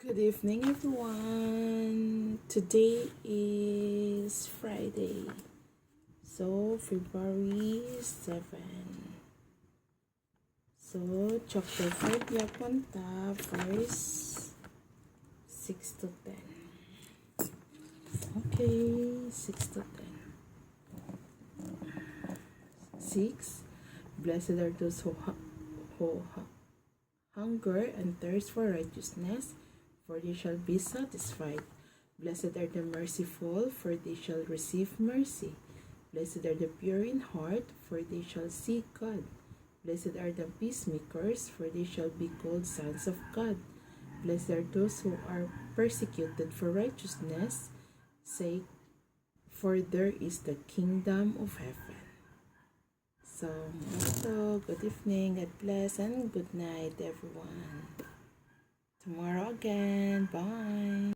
Good evening, everyone. Today is Friday, so February 7. So, chapter 5 yapon ta, verse 6 to 10. Okay, 6 to 10. 6. Blessed are those who hunger and thirst for righteousness, for they shall be satisfied. Blessed are the merciful, for they shall receive mercy. Blessed are the pure in heart, for they shall see God. Blessed are the peacemakers, for they shall be called sons of God. Blessed are those who are persecuted for righteousness' sake, for there is the kingdom of heaven. So, good evening, God bless, and good night, everyone. Tomorrow again. Bye.